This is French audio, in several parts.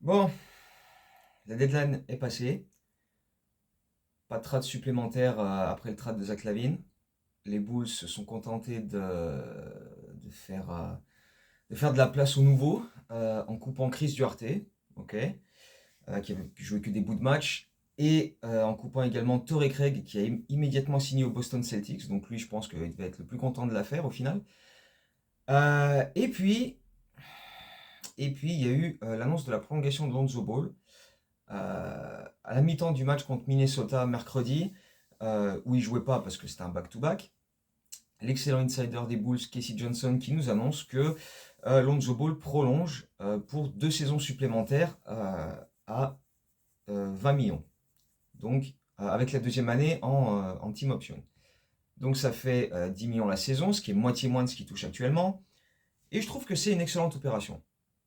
Bon, la deadline est passée. Pas de trade supplémentaire après le trade de Zach LaVine. Les Bulls se sont contentés de faire de la place aux nouveaux en coupant Chris Duarte, ok, qui avait joué que des bouts de match, et en coupant également Torrey Craig, qui a immédiatement signé au Boston Celtics. Donc lui, je pense qu'il va être le plus content de l'affaire au final. Euh, et puis, il y a eu l'annonce de la prolongation de Lonzo Ball. À la mi-temps du match contre Minnesota mercredi, où il jouait pas parce que c'était un back-to-back, l'excellent insider des Bulls, Casey Johnson, qui nous annonce que Lonzo Ball prolonge pour 2 saisons supplémentaires à 20 millions. Donc, avec la deuxième année en team option. Donc, ça fait 10 millions la saison, ce qui est moitié moins de ce qu'il touche actuellement. Et je trouve que c'est une excellente opération.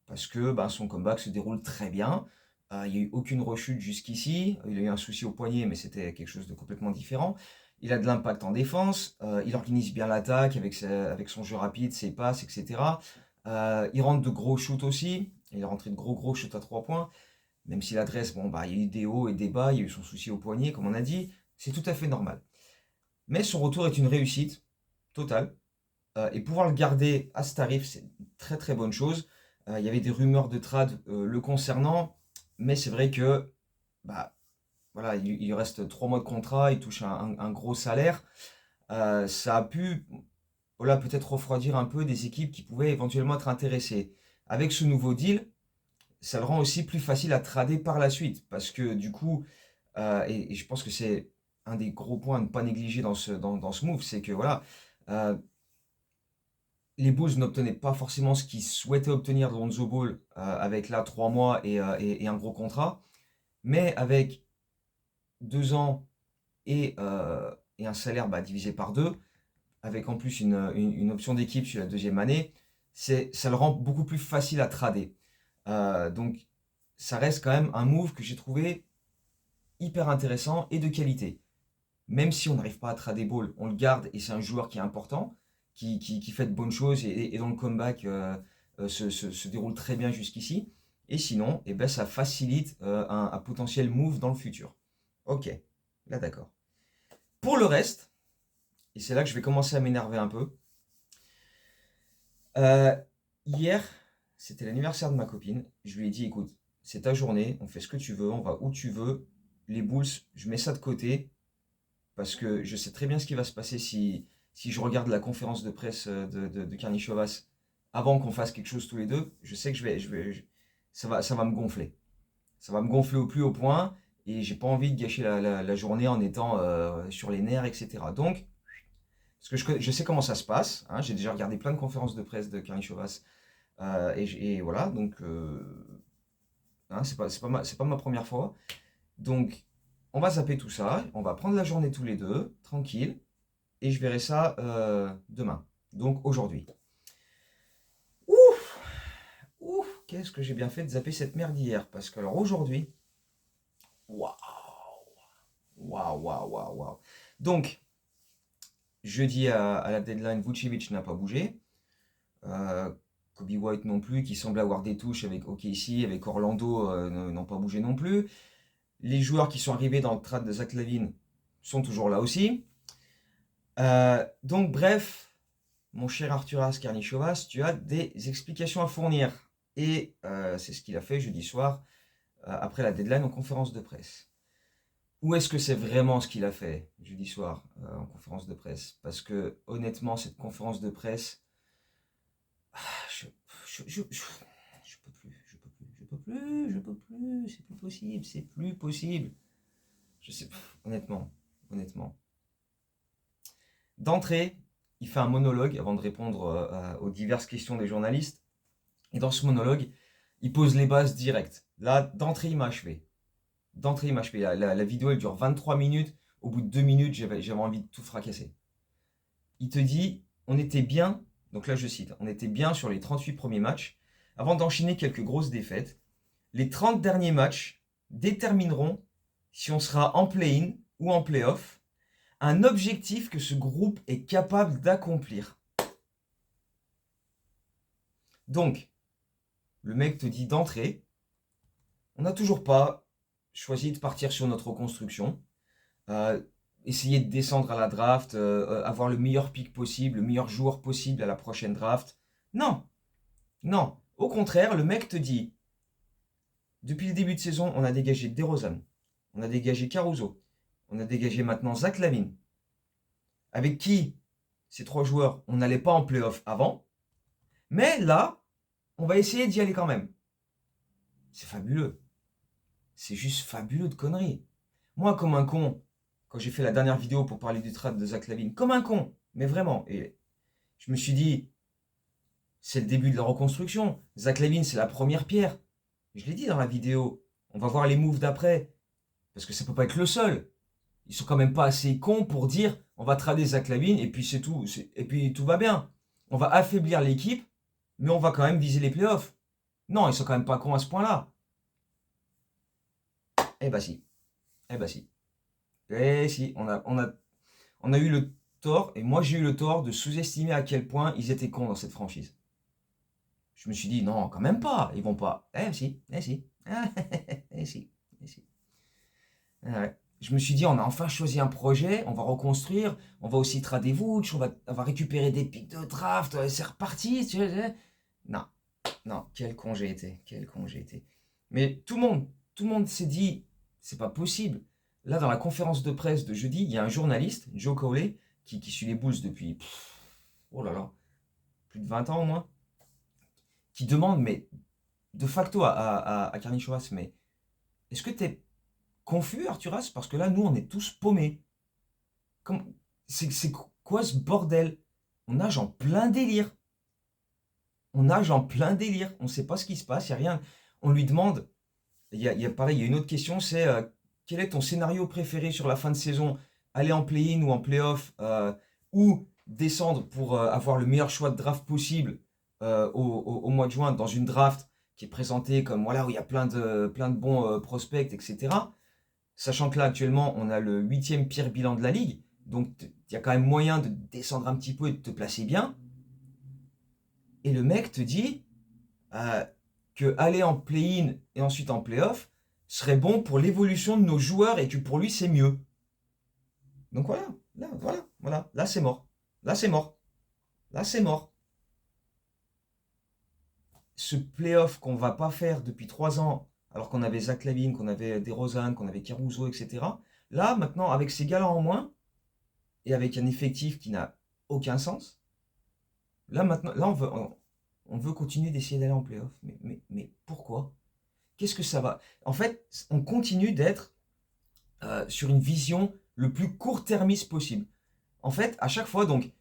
Parce que son comeback se déroule très bien. Il n'y a eu aucune rechute jusqu'ici. Il a eu un souci au poignet, mais c'était quelque chose de complètement différent. Il a de l'impact en défense. Il organise bien l'attaque avec son jeu rapide, ses passes, etc. Il rentre de gros shoots aussi. Il a rentré de gros shoots à 3 points. Même si l'adresse, il y a eu des hauts et des bas. Il y a eu son souci au poignet, comme on a dit. C'est tout à fait normal. Mais son retour est une réussite totale. Et pouvoir le garder à ce tarif, c'est une très très bonne chose. Il y avait des rumeurs de trade le concernant, mais c'est vrai que bah, voilà, il lui reste 3 mois de contrat, il touche un gros salaire. Ça a pu voilà, peut-être refroidir un peu des équipes qui pouvaient éventuellement être intéressées. Avec ce nouveau deal, ça le rend aussi plus facile à trader par la suite, parce que du coup, et je pense que c'est un des gros points à ne pas négliger dans ce move, c'est que voilà, euh, les Bulls n'obtenaient pas forcément ce qu'ils souhaitaient obtenir de Lonzo Ball avec là 3 mois et un gros contrat, mais avec 2 ans et un salaire divisé par 2, avec en plus une option d'équipe sur la deuxième année, ça le rend beaucoup plus facile à trader. Donc ça reste quand même un move que j'ai trouvé hyper intéressant et de qualité. Même si on n'arrive pas à trader Ball, on le garde et c'est un joueur qui est important, qui fait de bonnes choses et dont le comeback se déroule très bien jusqu'ici. Et sinon, eh ben, ça facilite un potentiel move dans le futur. Ok, là d'accord. Pour le reste, et c'est là que je vais commencer à m'énerver un peu, euh, hier, c'était l'anniversaire de ma copine. Je lui ai dit, écoute, c'est ta journée, on fait ce que tu veux, on va où tu veux. Les Bulls, je mets ça de côté parce que je sais très bien ce qui va se passer si je regarde la conférence de presse de Karnišovas avant qu'on fasse quelque chose tous les deux. Je sais que ça va me gonfler. Ça va me gonfler au plus haut point et j'ai pas envie de gâcher la journée en étant sur les nerfs, etc. Donc, parce que je sais comment ça se passe, hein, j'ai déjà regardé plein de conférences de presse de Karnišovas et voilà, donc hein, c'est pas ma première fois. Donc, on va zapper tout ça, on va prendre la journée tous les deux, tranquille, et je verrai ça demain. Donc aujourd'hui. Ouf, qu'est-ce que j'ai bien fait de zapper cette merde hier. Parce que alors aujourd'hui, waouh, waouh. Donc, jeudi à la deadline, Vucevic n'a pas bougé. Euh, Kobe White non plus, qui semble avoir des touches avec OKC, avec Orlando, n'ont pas bougé non plus. Les joueurs qui sont arrivés dans le trade de Zach LaVine sont toujours là aussi. Donc bref, mon cher Arturas Karnišovas, tu as des explications à fournir. Et c'est ce qu'il a fait jeudi soir, après la deadline en conférence de presse. Ou est-ce que c'est vraiment ce qu'il a fait jeudi soir en conférence de presse? Parce que honnêtement, cette conférence de presse, je, je peux plus, c'est plus possible, c'est plus possible. Je sais, honnêtement. D'entrée, il fait un monologue avant de répondre aux diverses questions des journalistes. Et dans ce monologue, il pose les bases directes. Là, d'entrée, il m'a achevé. La vidéo, elle dure 23 minutes. Au bout de 2 minutes, j'avais envie de tout fracasser. Il te dit, on était bien, donc là je cite, on était bien sur les 38 premiers matchs, avant d'enchaîner quelques grosses défaites. Les 30 derniers matchs détermineront si on sera en play-in ou en play-off, un objectif que ce groupe est capable d'accomplir. Donc, le mec te dit d'entrée, on n'a toujours pas choisi de partir sur notre reconstruction. Essayer de descendre à la draft, avoir le meilleur pick possible, le meilleur joueur possible à la prochaine draft. Non, non. Au contraire, le mec te dit, depuis le début de saison, on a dégagé DeRozan, on a dégagé Caruso, on a dégagé maintenant Zach LaVine, avec qui, ces 3 joueurs, on n'allait pas en playoff avant, mais là, on va essayer d'y aller quand même. C'est fabuleux. C'est juste fabuleux de conneries. Moi, comme un con, quand j'ai fait la dernière vidéo pour parler du trade de Zach LaVine, comme un con, mais vraiment, et je me suis dit, c'est le début de la reconstruction. Zach LaVine, c'est la première pierre. Je l'ai dit dans la vidéo. On va voir les moves d'après. Parce que ça peut pas être le seul. Ils sont quand même pas assez cons pour dire on va trader Zach LaVine et puis c'est tout. Et puis tout va bien. On va affaiblir l'équipe, mais on va quand même viser les playoffs. Non, ils sont quand même pas cons à ce point-là. Eh bah si. Eh bah si. Eh si. On a eu le tort, et moi j'ai eu le tort de sous-estimer à quel point ils étaient cons dans cette franchise. Je me suis dit, non, quand même pas, ils vont pas. Eh si, eh si, eh si, eh si. Ouais. Je me suis dit, on a enfin choisi un projet, on va reconstruire, on va aussi trader Vooch, on va récupérer des pics de draft, c'est reparti. Non, non, quel con j'ai été, quel con j'ai été. Mais tout le monde s'est dit, c'est pas possible. Là, dans la conférence de presse de jeudi, il y a un journaliste, Joe Cowley, qui suit les Bulls depuis, oh là là, plus de 20 ans au moins, qui demande, mais de facto à Karnišovas, mais est-ce que tu es confus, Arturas? Parce que là, nous, on est tous paumés. C'est quoi ce bordel? On nage en plein délire. On nage en plein délire. On ne sait pas ce qui se passe, il n'y a rien. On lui demande, pareil, il y a une autre question, c'est quel est ton scénario préféré sur la fin de saison? Aller en play-in ou en play-off, ou descendre pour avoir le meilleur choix de draft possible au mois de juin dans une draft qui est présentée comme voilà où il y a plein de bons prospects, etc. Sachant que là actuellement on a le 8e pire bilan de la ligue, donc il y a quand même moyen de descendre un petit peu et de te placer bien. Et le mec te dit que aller en play-in et ensuite en play-off serait bon pour l'évolution de nos joueurs et que pour lui c'est mieux. Donc voilà, là c'est mort. Là c'est mort. Là c'est mort. Ce playoff qu'on va pas faire depuis 3 ans, alors qu'on avait Zach LaVine, qu'on avait DeRozan, qu'on avait Caruso, etc. Là, maintenant, avec ces gars-là en moins, et avec un effectif qui n'a aucun sens, là, maintenant, là, on veut continuer d'essayer d'aller en playoff. Mais pourquoi? Qu'est-ce que ça va? En fait, on continue d'être sur une vision le plus court-termiste possible. En fait, à chaque fois, donc,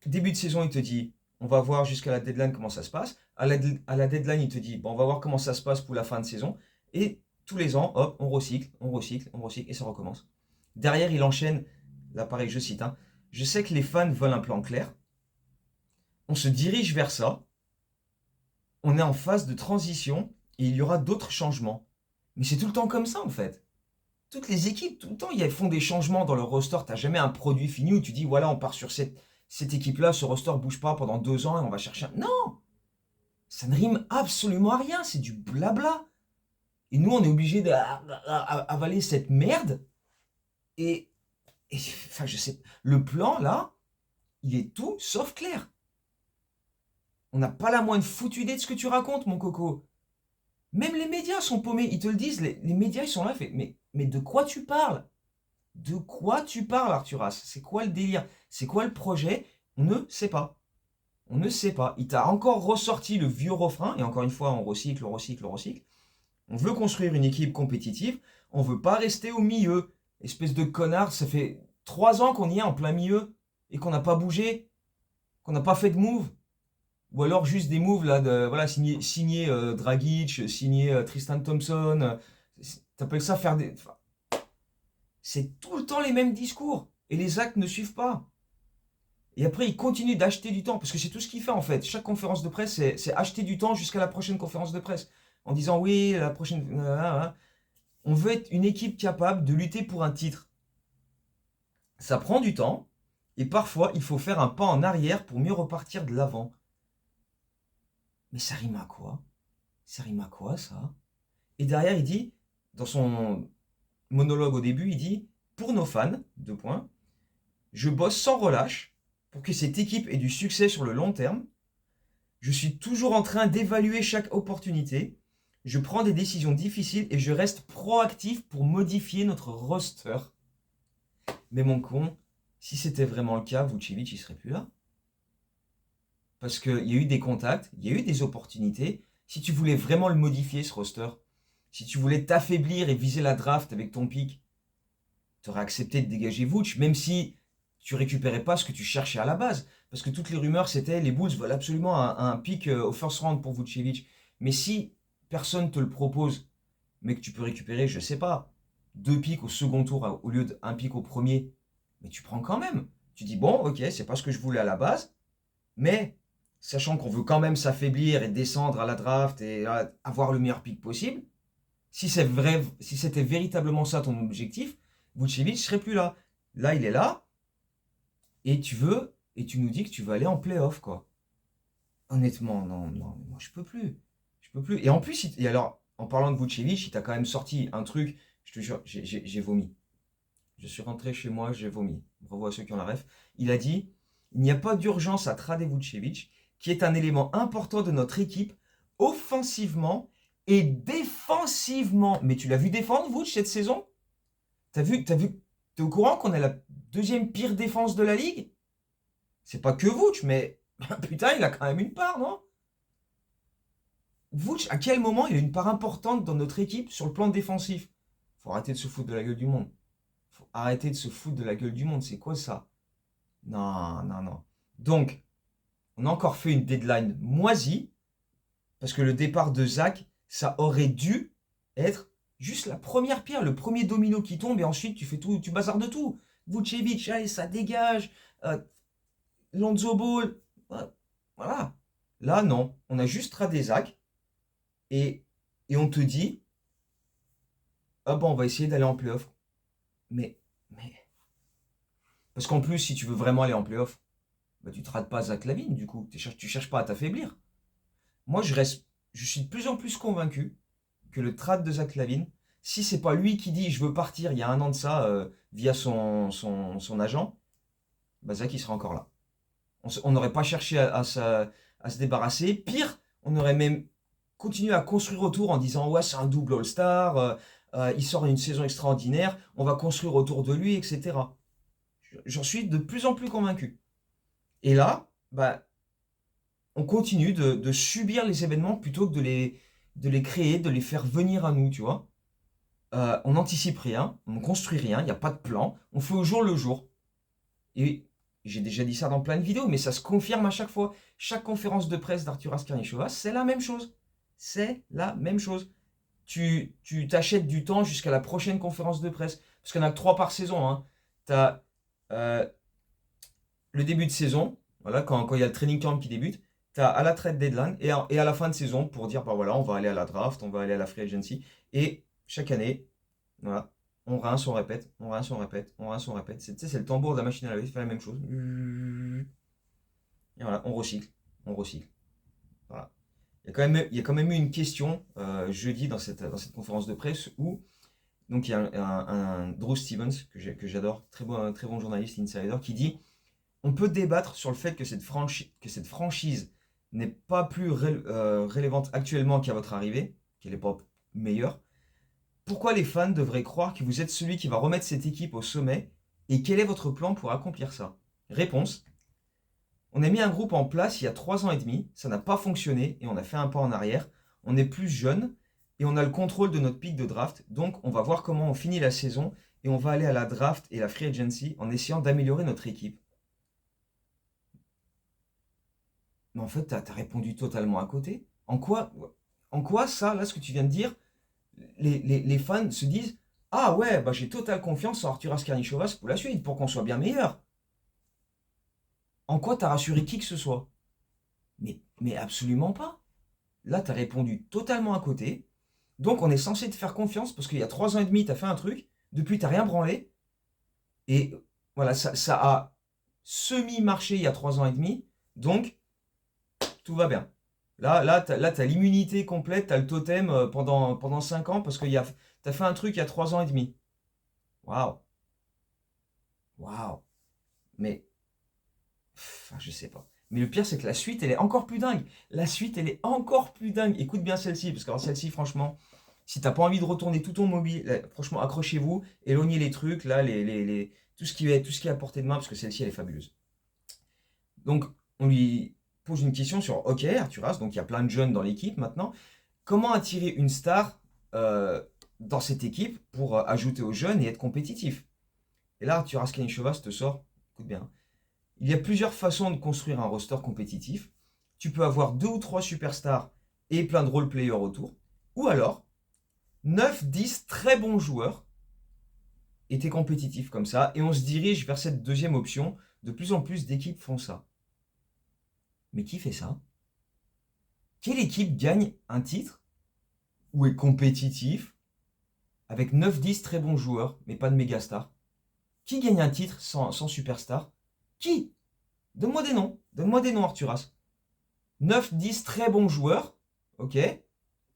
début de saison, il te dit, on va voir jusqu'à la deadline comment ça se passe. À la deadline, il te dit, bon, on va voir comment ça se passe pour la fin de saison. Et tous les ans, hop, on recycle, et ça recommence. Derrière, il enchaîne, là pareil, je cite, je sais que les fans veulent un plan clair. On se dirige vers ça. On est en phase de transition et il y aura d'autres changements. Mais c'est tout le temps comme ça, en fait. Toutes les équipes, tout le temps, ils font des changements dans leur roster. Tu n'as jamais un produit fini où tu dis, voilà, on part sur cette équipe-là, ce roster bouge pas pendant 2 ans et on va chercher un... Non! Ça ne rime absolument à rien, c'est du blabla. Et nous, on est obligé d'avaler cette merde. Enfin, je sais, le plan, là, il est tout sauf clair. On n'a pas la moindre foutue idée de ce que tu racontes, mon coco. Même les médias sont paumés, ils te le disent, les médias, ils sont là, mais de quoi tu parles? De quoi tu parles, Arturas? C'est quoi le délire? C'est quoi le projet? On ne sait pas. On ne sait pas. Il t'a encore ressorti le vieux refrain, et encore une fois, on recycle, on recycle, on recycle. On veut construire une équipe compétitive, on veut pas rester au milieu. Espèce de connard, ça fait 3 ans qu'on y est en plein milieu, et qu'on n'a pas bougé, qu'on n'a pas fait de move. Ou alors juste des moves là, voilà, signer Dragic, signer Tristan Thompson. T'appelles ça faire des... Enfin, c'est tout le temps les mêmes discours. Et les actes ne suivent pas. Et après, il continue d'acheter du temps, parce que c'est tout ce qu'il fait en fait. Chaque conférence de presse, c'est acheter du temps jusqu'à la prochaine conférence de presse. En disant oui, la prochaine... On veut être une équipe capable de lutter pour un titre. Ça prend du temps, et parfois, il faut faire un pas en arrière pour mieux repartir de l'avant. Mais ça rime à quoi? Ça rime à quoi, ça? Et derrière, il dit, dans son monologue au début, il dit, pour nos fans, 2 points, je bosse sans relâche pour que cette équipe ait du succès sur le long terme. Je suis toujours en train d'évaluer chaque opportunité. Je prends des décisions difficiles et je reste proactif pour modifier notre roster. Mais mon con, si c'était vraiment le cas, Vucevic, il serait plus là. Parce qu'il y a eu des contacts, il y a eu des opportunités. Si tu voulais vraiment le modifier, ce roster, si tu voulais t'affaiblir et viser la draft avec ton pick, tu aurais accepté de dégager Vooch, même si tu récupérais pas ce que tu cherchais à la base. Parce que toutes les rumeurs, c'était les Bulls veulent absolument un pick au first round pour Vucevic. Mais si personne te le propose, mais que tu peux récupérer, je sais pas, 2 picks au second tour au lieu d'un pick au premier, mais tu prends quand même. Tu dis, bon, ok, c'est pas ce que je voulais à la base, mais sachant qu'on veut quand même s'affaiblir et descendre à la draft et avoir le meilleur pick possible, si c'était véritablement ça ton objectif, Vucevic ne serait plus là. Là, il est là, et tu nous dis que tu veux aller en playoff, quoi. Honnêtement, non, non, moi je peux plus. Je peux plus. Et en plus, et alors, en parlant de Vucevic, il t'a quand même sorti un truc, je te jure, j'ai vomi. Je suis rentré chez moi, j'ai vomi. Bravo à ceux qui ont la ref. Il a dit, il n'y a pas d'urgence à trader Vucevic, qui est un élément important de notre équipe, offensivement et défensivement. Mais tu l'as vu défendre, Vucevic, cette saison? T'es au courant qu'on est la deuxième pire défense de la ligue? C'est pas que Vucevic, mais putain, il a quand même une part, non? Vucevic, à quel moment il a une part importante dans notre équipe sur le plan défensif? Faut arrêter de se foutre de la gueule du monde. Faut arrêter de se foutre de la gueule du monde. C'est quoi ça? Non, non, non. Donc, on a encore fait une deadline moisie, parce que le départ de Zach, ça aurait dû être juste la première pierre, le premier domino qui tombe, et ensuite tu fais tout, tu bazardes de tout. Vucevic, allez, ça dégage. Lonzo Ball, voilà. Là, non. On a juste tradé Zach, et, et on te dit, ah bon, on va essayer d'aller en playoff. Mais. Parce qu'en plus, si tu veux vraiment aller en playoff, bah, tu ne trades pas Zach LaVine, du coup. Tu cherches pas à t'affaiblir. Moi, je suis de plus en plus convaincu que le trade de Zach LaVine, si c'est pas lui qui dit je veux partir il y a un an de ça via son agent, bah Zach il sera encore là. On n'aurait pas cherché à se débarrasser. Pire, on aurait même continué à construire autour en disant ouais c'est un double All-Star, il sort une saison extraordinaire, on va construire autour de lui, etc. J'en suis de plus en plus convaincu. Et là, bah, on continue de subir les événements plutôt que de les créer, de les faire venir à nous, tu vois. On n'anticipe rien, on ne construit rien, il n'y a pas de plan, on fait au jour le jour. Et j'ai déjà dit ça dans plein de vidéos, mais ça se confirme à chaque fois. Chaque conférence de presse d'Arturas Karnišovas, c'est la même chose. C'est la même chose. Tu t'achètes du temps jusqu'à la prochaine conférence de presse. Parce qu'il n'y en a que 3 par saison. Hein. Tu as le début de saison, voilà, quand il y a le training camp qui débute. Tu as à la trade deadline et à la fin de saison pour dire, bah voilà, on va aller à la draft, on va aller à la free agency. Et chaque année, voilà, on rince, on répète, on rince, on répète, on rince, on répète. C'est le tambour de la machine à laver, fait la même chose. Et voilà, on recycle, on recycle. Voilà. Il y a quand même eu une question jeudi dans cette conférence de presse où donc il y a un Drew Stevens que j'adore, très bon journaliste insider, qui dit on peut débattre sur le fait que cette franchise n'est pas plus relevante actuellement qu'à votre arrivée, qu'elle n'est pas meilleure. Pourquoi les fans devraient croire que vous êtes celui qui va remettre cette équipe au sommet et quel est votre plan pour accomplir ça? Réponse. On a mis un groupe en place il y a 3 ans et demi, ça n'a pas fonctionné et on a fait un pas en arrière. On est plus jeune et on a le contrôle de notre pick de draft, donc on va voir comment on finit la saison et on va aller à la draft et la free agency en essayant d'améliorer notre équipe. Mais en fait, t'as répondu totalement à côté. En quoi ça, là, ce que tu viens de dire, les fans se disent ah ouais, bah j'ai totale confiance en Arturas Karnišovas pour la suite, pour qu'on soit bien meilleur. En quoi t'as rassuré qui que ce soit? Mais absolument pas. Là, t'as répondu totalement à côté. Donc, on est censé te faire confiance parce qu'il y a 3 ans et demi, t'as fait un truc. Depuis, t'as rien branlé. Et voilà, ça a semi-marché il y a 3 ans et demi. Donc, tout va bien. Là, t'as l'immunité complète, t'as le totem pendant 5 ans parce que t'as fait un truc il y a 3 ans et demi. Waouh, waouh. Mais, enfin, je sais pas. Mais le pire, c'est que la suite, elle est encore plus dingue. La suite, elle est encore plus dingue. Écoute bien celle-ci, parce que alors, celle-ci, franchement, si t'as pas envie de retourner tout ton mobile, là, franchement, accrochez-vous, éloignez les trucs, là, tout ce qui est à portée de main, parce que celle-ci, elle est fabuleuse. Donc, on lui pose une question sur, ok, Arturas, donc il y a plein de jeunes dans l'équipe maintenant. Comment attirer une star dans cette équipe pour ajouter aux jeunes et être compétitif? Et là, Arturas Kanichovas te sort, écoute bien, il y a plusieurs façons de construire un roster compétitif. Tu peux avoir 2 ou 3 superstars et plein de role-players autour. Ou alors, 9, 10 très bons joueurs et t'es compétitif comme ça. Et on se dirige vers cette deuxième option. De plus en plus d'équipes font ça. Mais qui fait ça? Quelle équipe gagne un titre ou est compétitif avec 9, 10 très bons joueurs, mais pas de méga stars? Qui gagne un titre sans superstar? Qui? Donne-moi des noms. Donne-moi des noms, Arturas. 9, 10 très bons joueurs, ok?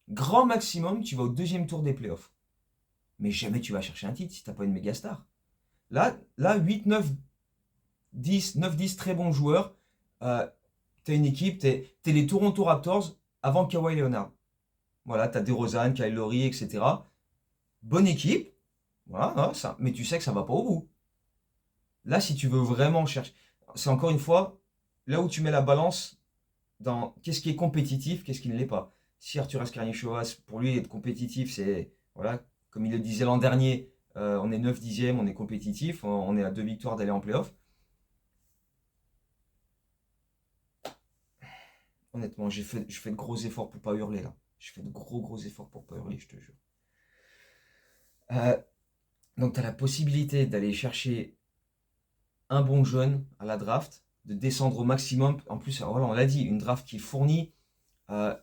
Grand maximum, tu vas au deuxième tour des playoffs. Mais jamais tu vas chercher un titre si t'as pas une méga star. Là 8, 9, 10 très bons joueurs. T'as une équipe, t'es les Toronto Raptors avant Kawhi Leonard. Voilà, t'as DeRozan, Kyle Lowry, etc. Bonne équipe, voilà, hein, ça, mais tu sais que ça va pas au bout. Là, si tu veux vraiment chercher, c'est encore une fois là où tu mets la balance dans qu'est-ce qui est compétitif, qu'est-ce qui ne l'est pas. Si Arturas Karnišovas, pour lui, être compétitif, c'est, voilà, comme il le disait l'an dernier, on est 9 dixièmes, on est compétitif, on est à 2 victoires d'aller en playoff. Honnêtement, je fais de gros efforts pour pas hurler là. Je fais de gros efforts pour pas hurler, je te jure. Euh, donc, tu as la possibilité d'aller chercher un bon jeune à la draft, de descendre au maximum. En plus, voilà, on l'a dit, une draft qui est fournie. Euh,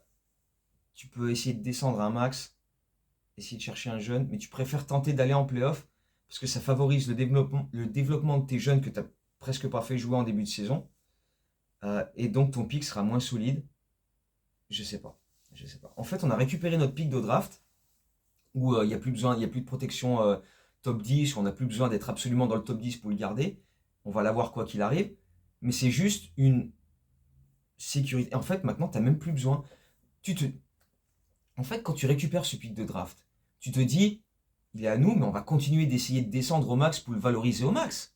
Tu peux essayer de descendre un max, essayer de chercher un jeune, mais tu préfères tenter d'aller en playoff parce que ça favorise le développement de tes jeunes que tu n'as presque pas fait jouer en début de saison. Et donc ton pick sera moins solide. Je sais pas. Je sais pas. En fait, on a récupéré notre pick de draft où il n'y a plus besoin, il y a plus de protection top 10, on n'a plus besoin d'être absolument dans le top 10 pour le garder. On va l'avoir quoi qu'il arrive. Mais c'est juste une sécurité. En fait, maintenant, tu n'as même plus besoin. Tu te, En fait, quand tu récupères ce pick de draft, tu te dis, il est à nous, mais on va continuer d'essayer de descendre au max pour le valoriser au max.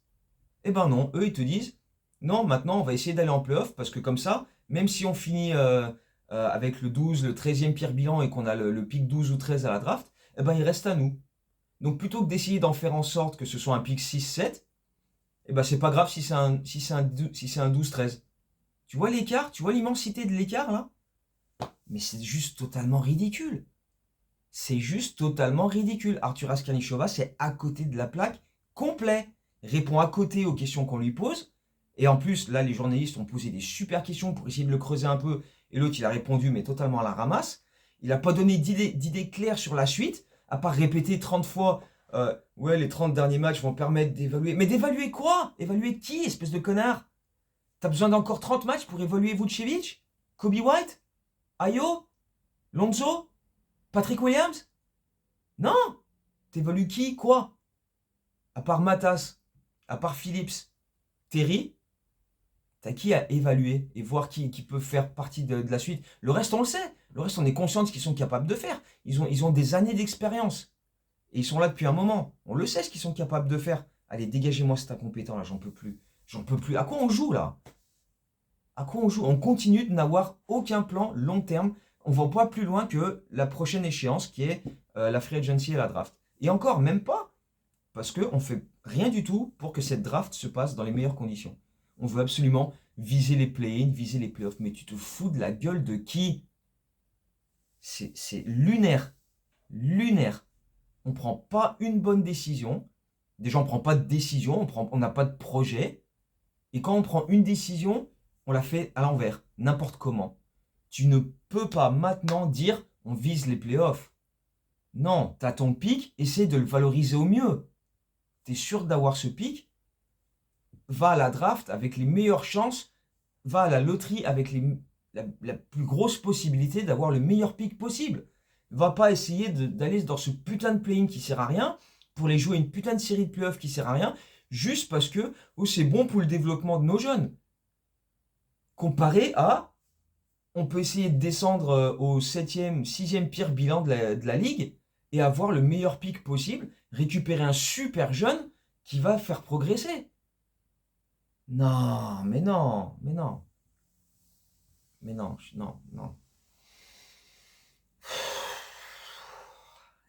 Eh ben non, eux, ils te disent, non, maintenant, on va essayer d'aller en playoff, parce que comme ça, même si on finit avec le 12, le 13e pire bilan, et qu'on a le pick 12 ou 13 à la draft, eh ben il reste à nous. Donc plutôt que d'essayer d'en faire en sorte que ce soit un pick 6-7, eh ben c'est pas grave si c'est un 12-13. Tu vois l'écart? Tu vois l'immensité de l'écart, là? Mais c'est juste totalement ridicule. C'est juste totalement ridicule. Arturas Karnišovas, c'est à côté de la plaque, complet. Répond à côté aux questions qu'on lui pose. Et en plus, là, les journalistes ont posé des super questions pour essayer de le creuser un peu. Et l'autre, il a répondu, mais totalement à la ramasse. Il n'a pas donné d'idées claires sur la suite, à part répéter 30 fois ouais, les 30 derniers matchs vont permettre d'évaluer. Mais d'évaluer quoi? Évaluer qui, espèce de connard? T'as besoin d'encore 30 matchs pour évaluer Vucevic? Kobe White? Ayo? Lonzo? Patrick Williams? Non! T'évalues qui? Quoi? À part Matas, à part Phillips, Terry, t'as qui à évaluer et voir qui peut faire partie de la suite? Le reste, on le sait. Le reste, on est conscient de ce qu'ils sont capables de faire. Ils ont des années d'expérience. Et ils sont là depuis un moment. On le sait ce qu'ils sont capables de faire. Allez, dégagez-moi cet incompétent là, j'en peux plus. J'en peux plus. À quoi on joue là? À quoi on joue? On continue de n'avoir aucun plan long terme. On ne va pas plus loin que la prochaine échéance qui est la free agency et la draft. Et encore, même pas. Parce qu'on ne fait rien du tout pour que cette draft se passe dans les meilleures conditions. On veut absolument viser les play-in, viser les playoffs. Mais tu te fous de la gueule de qui? C'est lunaire. Lunaire. On ne prend pas une bonne décision. Déjà, on ne prend pas de décision, on n'a pas de projet. Et quand on prend une décision, on la fait à l'envers, n'importe comment. Tu ne peux pas maintenant dire on vise les playoffs. Non, tu as ton pic, essaie de le valoriser au mieux. Tu es sûr d'avoir ce pic, va à la draft avec les meilleures chances, va à la loterie avec la plus grosse possibilité d'avoir le meilleur pick possible. Va pas essayer d'aller dans ce putain de play-in qui sert à rien, pour les jouer une putain de série de playoffs qui sert à rien, juste parce que c'est bon pour le développement de nos jeunes. Comparé à, on peut essayer de descendre au 7e, 6e pire bilan de la ligue et avoir le meilleur pick possible, récupérer un super jeune qui va faire progresser. Non, mais non, mais non. Mais non, non, non.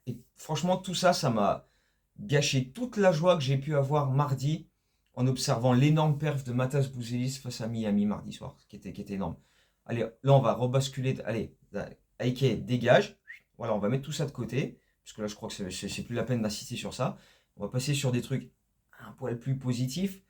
Et franchement, tout ça, ça m'a gâché toute la joie que j'ai pu avoir mardi en observant l'énorme perf de Matas Bouzelis face à Miami mardi soir, qui était énorme. Allez, là, on va rebasculer. Allez, Ike, dégage. Voilà, on va mettre tout ça de côté, parce que là, je crois que c'est plus la peine d'insister sur ça. On va passer sur des trucs un poil plus positifs.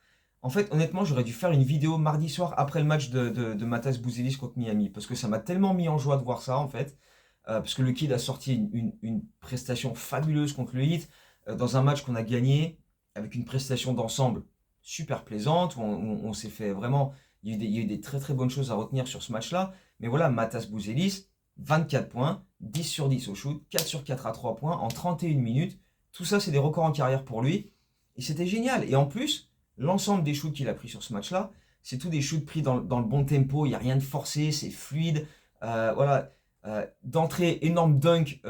En fait, honnêtement, j'aurais dû faire une vidéo mardi soir après le match de Matas Bouzelis contre Miami, parce que ça m'a tellement mis en joie de voir ça, en fait. Parce que le Kid a sorti une prestation fabuleuse contre le Heat, dans un match qu'on a gagné, avec une prestation d'ensemble super plaisante, où on s'est fait vraiment... Il y a eu des très très bonnes choses à retenir sur ce match-là. Mais voilà, Matas Bouzelis, 24 points, 10 sur 10 au shoot, 4 sur 4 à 3 points en 31 minutes. Tout ça, c'est des records en carrière pour lui. Et c'était génial. Et en plus, l'ensemble des shoots qu'il a pris sur ce match-là, c'est tous des shoots pris dans le bon tempo. Il n'y a rien de forcé, c'est fluide. Voilà. D'entrée, énorme dunk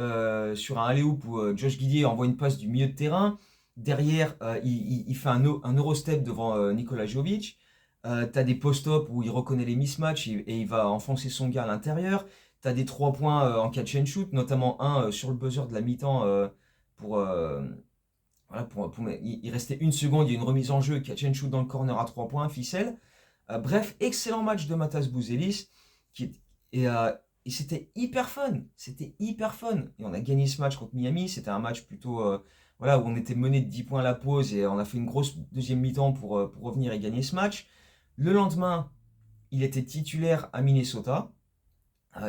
sur un alley-oop où Josh Giddey envoie une passe du milieu de terrain. Derrière, il fait un Eurostep devant Nikola Jovic. T'as des post-up où il reconnaît les mismatchs et il va enfoncer son gars à l'intérieur. T'as des 3 points en catch and shoot, notamment un sur le buzzer de la mi-temps pour, voilà, il restait une seconde, il y a une remise en jeu, catch and shoot dans le corner à 3 points, ficelle. Bref, excellent match de Matas Bouzelis et c'était hyper fun. C'était hyper fun. Et on a gagné ce match contre Miami. C'était un match plutôt voilà, où on était mené de 10 points à la pause et on a fait une grosse deuxième mi-temps pour revenir et gagner ce match. Le lendemain, il était titulaire à Minnesota.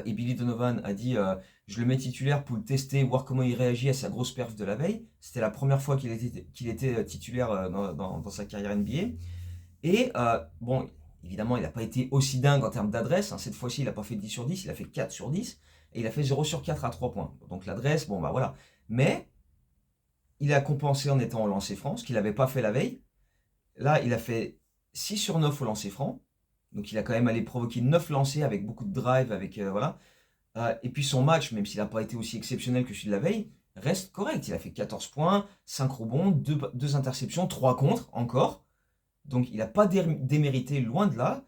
Et Billy Donovan a dit je le mets titulaire pour le tester, voir comment il réagit à sa grosse perf de la veille. C'était la première fois qu'il était titulaire dans sa carrière NBA. Et bon, évidemment, il n'a pas été aussi dingue en termes d'adresse. Hein. Cette fois-ci, il n'a pas fait 10 sur 10, il a fait 4 sur 10. Et il a fait 0 sur 4 à 3 points. Donc l'adresse, bon bah voilà. Mais il a compensé en étant au lancer franc, ce qu'il n'avait pas fait la veille. Là, il a fait 6 sur 9 au lancer franc. Donc il a quand même allé provoquer 9 lancers avec beaucoup de drive, avec voilà. Et puis son match, même s'il n'a pas été aussi exceptionnel que celui de la veille, reste correct. Il a fait 14 points, 5 rebonds, 2 interceptions, 3 contres encore. Donc il n'a pas démérité, loin de là.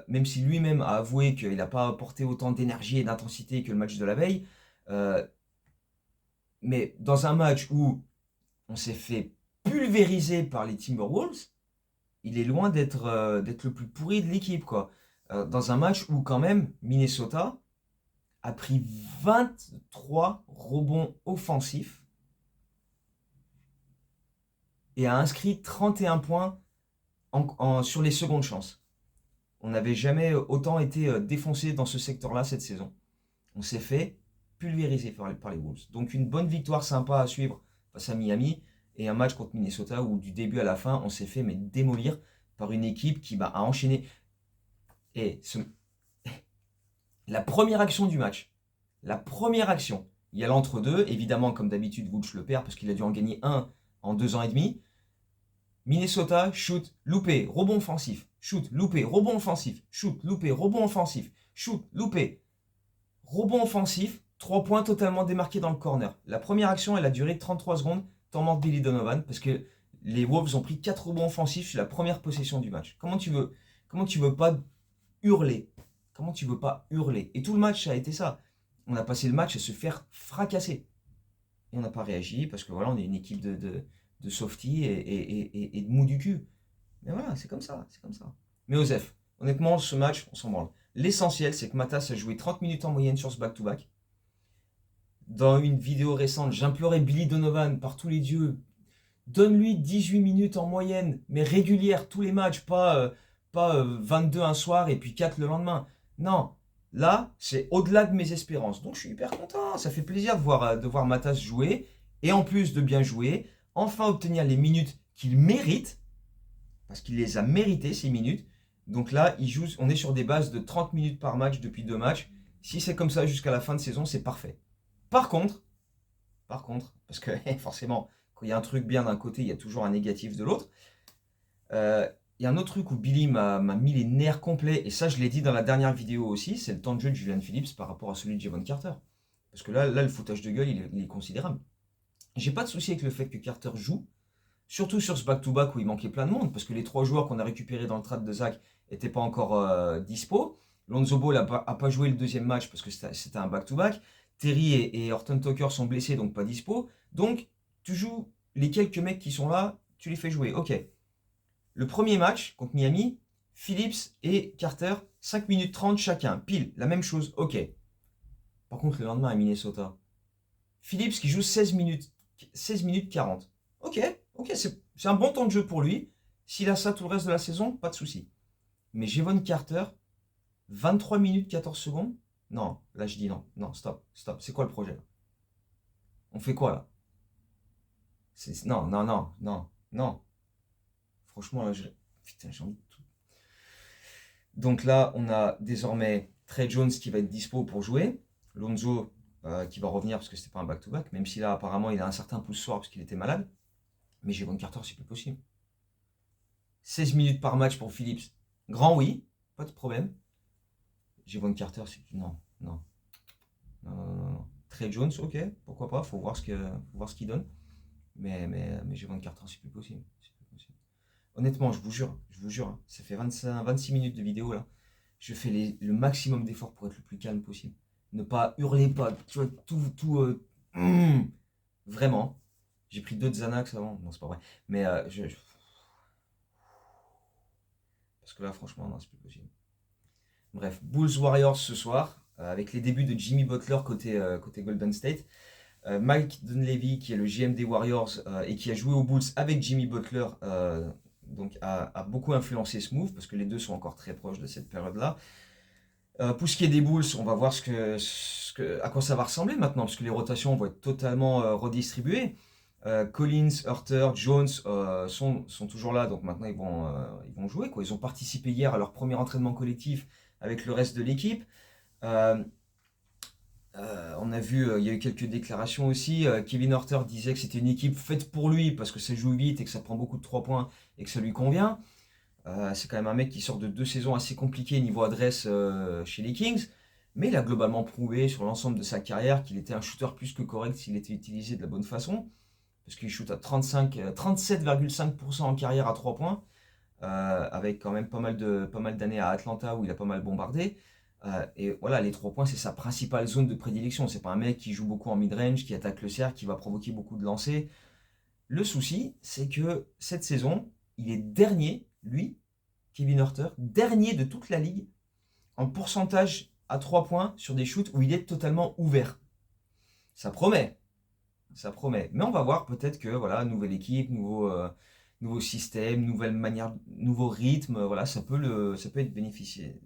Même si lui-même a avoué qu'il n'a pas apporté autant d'énergie et d'intensité que le match de la veille. Mais dans un match où on s'est fait pulvériser par les Timberwolves, il est loin d'être le plus pourri de l'équipe, quoi. Dans un match où quand même Minnesota a pris 23 rebonds offensifs et a inscrit 31 points sur les secondes chances. On n'avait jamais autant été défoncé dans ce secteur-là cette saison. On s'est fait pulvériser par les Wolves. Donc une bonne victoire sympa à suivre face à Miami et un match contre Minnesota où du début à la fin on s'est fait démolir par une équipe qui a enchaîné. Et la première action du match, il y a l'entre-deux, évidemment comme d'habitude Vooch le perd parce qu'il a dû en gagner un en 2 ans et demi. Minnesota, shoot, loupé, rebond offensif, shoot, loupé, rebond offensif, shoot, loupé, rebond offensif, shoot, loupé, rebond offensif, 3 points totalement démarqués dans le corner. La première action, elle a duré 33 secondes, temps mort Billy Donovan, parce que les Wolves ont pris 4 rebonds offensifs sur la première possession du match. Comment tu veux pas hurler? Comment tu veux pas hurler? Et tout le match, ça a été ça. On a passé le match à se faire fracasser. Et on n'a pas réagi, parce que voilà, on est une équipe de softy et de mou du cul. Mais voilà, c'est comme ça, c'est comme ça. Mais Osef, honnêtement, ce match, on s'en branle. L'essentiel, c'est que Matas a joué 30 minutes en moyenne sur ce back-to-back. Dans une vidéo récente, j'implorais Billy Donovan par tous les dieux. Donne-lui 18 minutes en moyenne, mais régulière, tous les matchs, pas 22 un soir et puis 4 le lendemain. Non, là, c'est au-delà de mes espérances. Donc je suis hyper content, ça fait plaisir de voir Matas jouer, et en plus de bien jouer, enfin obtenir les minutes qu'il mérite, parce qu'il les a méritées, ces minutes. Donc là, on est sur des bases de 30 minutes par match depuis 2 matchs. Si c'est comme ça jusqu'à la fin de saison, c'est parfait. Par contre, parce que forcément, quand il y a un truc bien d'un côté, il y a toujours un négatif de l'autre. Il y a un autre truc où Billy m'a mis les nerfs complets, et ça je l'ai dit dans la dernière vidéo aussi, c'est le temps de jeu de Julian Phillips par rapport à celui de Javon Carter. Parce que là le foutage de gueule, il est considérable. J'ai pas de souci avec le fait que Carter joue, surtout sur ce back-to-back où il manquait plein de monde, parce que les 3 joueurs qu'on a récupérés dans le trade de Zach n'étaient pas encore dispo. Lonzo Ball a pas joué le deuxième match parce que c'était un back-to-back. Terry et Horton Tucker sont blessés, donc pas dispo. Donc, tu joues les quelques mecs qui sont là, tu les fais jouer. Ok. Le premier match contre Miami, Phillips et Carter, 5 minutes 30 chacun. Pile, la même chose. Ok. Par contre, le lendemain à Minnesota, Phillips qui joue 16 minutes 40. Ok, c'est un bon temps de jeu pour lui. S'il a ça tout le reste de la saison, pas de souci. Mais Javon Carter, 23 minutes 14 secondes. Non, là je dis non. Non, stop. C'est quoi le projet là? On fait quoi là? Non. Franchement, là, putain, j'ai envie de tout. Donc là, on a désormais Trey Jones qui va être dispo pour jouer. Lonzo qui va revenir parce que c'était pas un back-to-back, même si là, apparemment, il a un certain pouce soir parce qu'il était malade. Mais Javon Carter, c'est plus possible. 16 minutes par match pour Phillips. Grand oui, pas de problème. Javon Carter, c'est... Non. Trey Jones, ok, pourquoi pas, faut voir ce qu'il donne. Mais Javon Carter, c'est plus possible. Honnêtement, je vous jure, hein, ça fait 26 minutes de vidéo là. Je fais le maximum d'efforts pour être le plus calme possible. Ne pas hurler, pas, tu vois, tout. Vraiment. J'ai pris 2 Xanax avant. Non, c'est pas vrai. Mais parce que là, franchement, non, c'est plus possible. Bref, Bulls Warriors ce soir, avec les débuts de Jimmy Butler côté Golden State. Mike Dunleavy, qui est le GM des Warriors et qui a joué aux Bulls avec Jimmy Butler, donc a beaucoup influencé ce move parce que les deux sont encore très proches de cette période-là. Pour ce qui est des Bulls, on va voir à quoi ça va ressembler maintenant, parce que les rotations vont être totalement redistribuées. Collins, Hurter, Jones sont toujours là, donc maintenant ils vont jouer, quoi. Ils ont participé hier à leur premier entraînement collectif avec le reste de l'équipe. On a vu, il y a eu quelques déclarations aussi. Kevin Hurter disait que c'était une équipe faite pour lui parce que ça joue vite et que ça prend beaucoup de 3 points et que ça lui convient. C'est quand même un mec qui sort de 2 saisons assez compliquées niveau adresse chez les Kings. Mais il a globalement prouvé sur l'ensemble de sa carrière qu'il était un shooter plus que correct s'il était utilisé de la bonne façon. Parce qu'il shoot à 37,5% en carrière à 3 points. Avec quand même pas mal d'années à Atlanta où il a pas mal bombardé. Et voilà, les 3 points, c'est sa principale zone de prédilection. C'est pas un mec qui joue beaucoup en mid-range, qui attaque le cercle, qui va provoquer beaucoup de lancers. Le souci, c'est que cette saison, il est dernier, lui, Kevin Hurter, dernier de toute la ligue en pourcentage à 3 points sur des shoots où il est totalement ouvert. Ça promet. Mais on va voir, peut-être que, voilà, nouvelle équipe, nouveau système, nouvelle manière, nouveau rythme, voilà, ça peut lui bénéficier,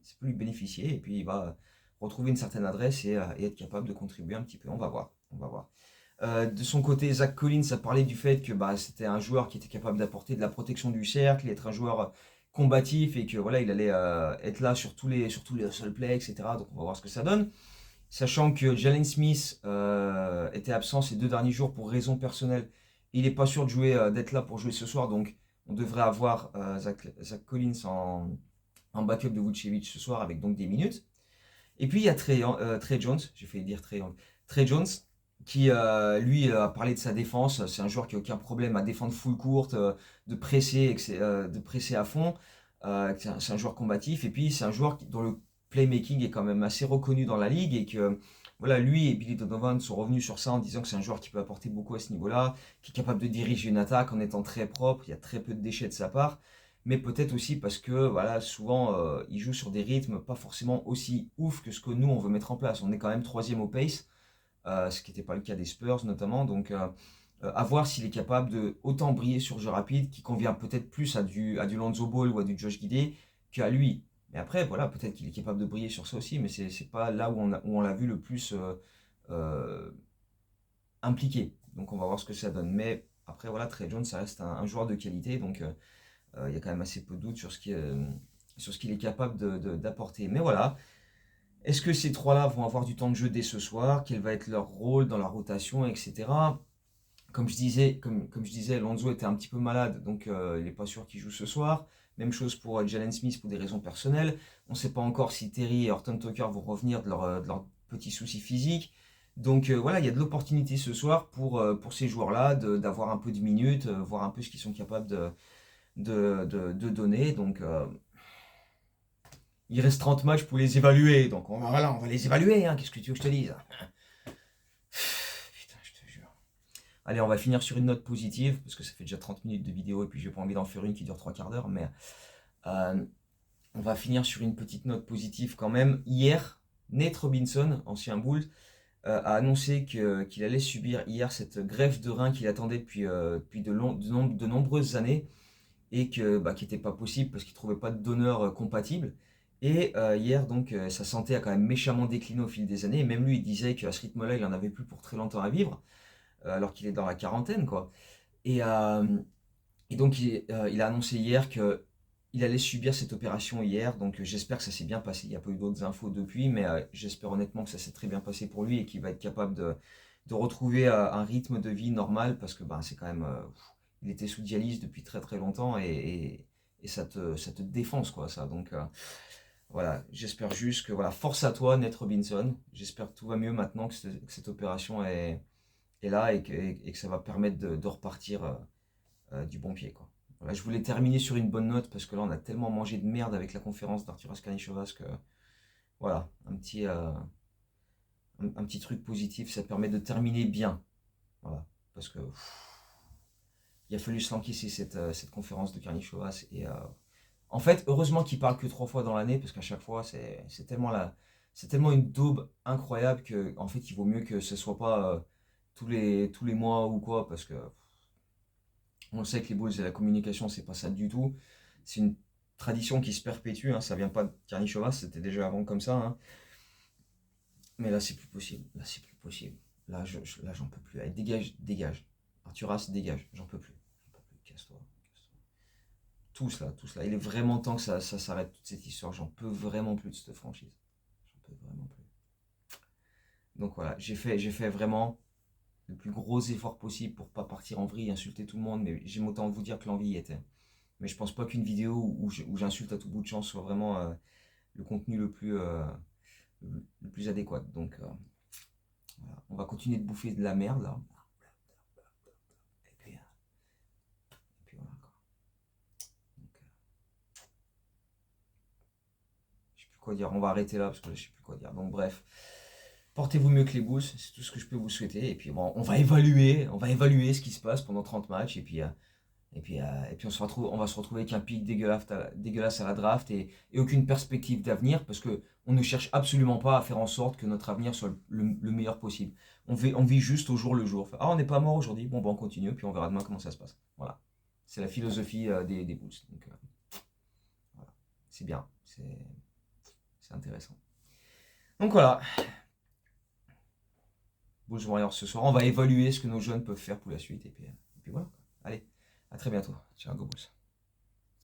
et puis il va retrouver une certaine adresse et être capable de contribuer un petit peu. On va voir. De son côté, Zach Collins a parlé du fait que c'était un joueur qui était capable d'apporter de la protection du cercle, être un joueur combatif et que voilà, il allait être là sur tous les hustle plays, etc. Donc on va voir ce que ça donne. Sachant que Jalen Smith était absent ces 2 derniers jours pour raisons personnelles, il n'est pas sûr d'être là pour jouer ce soir, donc on devrait avoir Zach Collins en backup de Vucevic ce soir avec donc des minutes. Et puis il y a Trey Jones, j'ai failli dire Trey Jones, qui lui a parlé de sa défense. C'est un joueur qui n'a aucun problème à défendre full courte, de presser à fond. C'est un joueur combatif, et puis c'est un joueur dont le playmaking est quand même assez reconnu dans la ligue, et que voilà, lui et Billy Donovan sont revenus sur ça en disant que c'est un joueur qui peut apporter beaucoup à ce niveau-là, qui est capable de diriger une attaque en étant très propre. Il y a très peu de déchets de sa part, mais peut-être aussi parce que voilà, souvent il joue sur des rythmes pas forcément aussi ouf que ce que nous on veut mettre en place. On est quand même 3e au pace, ce qui n'était pas le cas des Spurs notamment, donc à voir s'il est capable de autant briller sur jeu rapide, qui convient peut-être plus à du Lonzo Ball ou à du Josh Giddey qu'à lui. Mais après, voilà, peut-être qu'il est capable de briller sur ça aussi, mais c'est pas là où on l'a vu le plus euh, impliqué. Donc on va voir ce que ça donne. Mais après, voilà, Trey Jones, ça reste un joueur de qualité, donc il y a quand même assez peu de doutes sur sur ce qu'il est capable d'apporter. Mais voilà, est-ce que ces trois-là vont avoir du temps de jeu dès ce soir? Quel va être leur rôle dans la rotation, etc. Comme je disais, Lonzo était un petit peu malade, donc il n'est pas sûr qu'il joue ce soir. Même chose pour Jalen Smith pour des raisons personnelles. On ne sait pas encore si Terry et Horton Tucker vont revenir de leurs petits soucis physiques. Donc voilà, il y a de l'opportunité ce soir pour ces joueurs-là d'avoir un peu de minutes, voir un peu ce qu'ils sont capables de donner. Donc il reste 30 matchs pour les évaluer. Donc voilà, on va les évaluer. Hein. Qu'est-ce que tu veux que je te dise? Putain, je te jure. Allez, on va finir sur une note positive, parce que ça fait déjà 30 minutes de vidéo, et puis j'ai pas envie d'en faire une qui dure 3 quarts d'heure, mais euh, on va finir sur une petite note positive quand même. Hier, Nate Robinson, ancien Bulls, a annoncé qu'il allait subir hier cette greffe de rein qu'il attendait depuis de nombreuses années, et qui n'était pas possible parce qu'il ne trouvait pas de donneur compatible. Et hier, donc, sa santé a quand même méchamment décliné au fil des années, et même lui, il disait qu'à ce rythme-là, il n'en avait plus pour très longtemps à vivre, alors qu'il est dans la quarantaine, quoi. Et, euh, et donc, il a annoncé hier qu'il allait subir cette opération hier. Donc, j'espère que ça s'est bien passé. Il n'y a pas eu d'autres infos depuis, mais j'espère honnêtement que ça s'est très bien passé pour lui et qu'il va être capable de retrouver un rythme de vie normal parce que c'est quand même. Il était sous dialyse depuis très très longtemps et ça te défonce, quoi, ça. Donc, voilà, j'espère juste que, voilà, force à toi, Nate Robinson. J'espère que tout va mieux maintenant que cette opération est là et que ça va permettre de repartir du bon pied, quoi. Voilà, je voulais terminer sur une bonne note parce que là on a tellement mangé de merde avec la conférence d'Arturas Karnisovas que voilà, un petit truc positif, ça permet de terminer bien. Voilà, parce que il a fallu se l'encaisser cette conférence de Karnisovas et en fait, heureusement qu'il parle que 3 fois dans l'année parce qu'à chaque fois c'est tellement une daube incroyable que en fait il vaut mieux que ce soit pas tous les mois ou quoi parce que on sait que les Bulls et la communication, c'est pas ça du tout. C'est une tradition qui se perpétue. Hein. Ça vient pas de Karnisovas, c'était déjà avant comme ça. Hein. Mais là, c'est plus possible. Là, c'est plus possible. Là, j'en peux plus. Allez, dégage, dégage. Arturas, dégage. J'en peux plus. J'en peux plus. Casse-toi. Casse-toi. Tous là. Il est vraiment temps que ça s'arrête toute cette histoire. J'en peux vraiment plus de cette franchise. J'en peux vraiment plus. Donc voilà, j'ai fait vraiment le plus gros effort possible pour pas partir en vrille, insulter tout le monde. Mais j'aime autant vous dire que l'envie y était. Mais je pense pas qu'une vidéo où j'insulte à tout bout de champ soit vraiment le contenu le plus adéquat. Donc voilà. On va continuer de bouffer de la merde là. Et puis voilà quoi. Donc, je sais plus quoi dire. On va arrêter là parce que là, je sais plus quoi dire. Donc bref. Portez-vous mieux que les Bulls, c'est tout ce que je peux vous souhaiter. Et puis bon, on va évaluer ce qui se passe pendant 30 matchs. Et puis on va se retrouver avec un pic dégueulasse à la draft et aucune perspective d'avenir parce que on ne cherche absolument pas à faire en sorte que notre avenir soit le meilleur possible. On vit juste au jour le jour. Ah, on n'est pas mort aujourd'hui, bon, on continue, puis on verra demain comment ça se passe. Voilà. C'est la philosophie des Bulls. Donc, voilà. C'est bien, c'est intéressant. Donc voilà, Bulls Warriors ce soir. On va évaluer ce que nos jeunes peuvent faire pour la suite. Et puis voilà. Allez, à très bientôt. Ciao, go Bulls.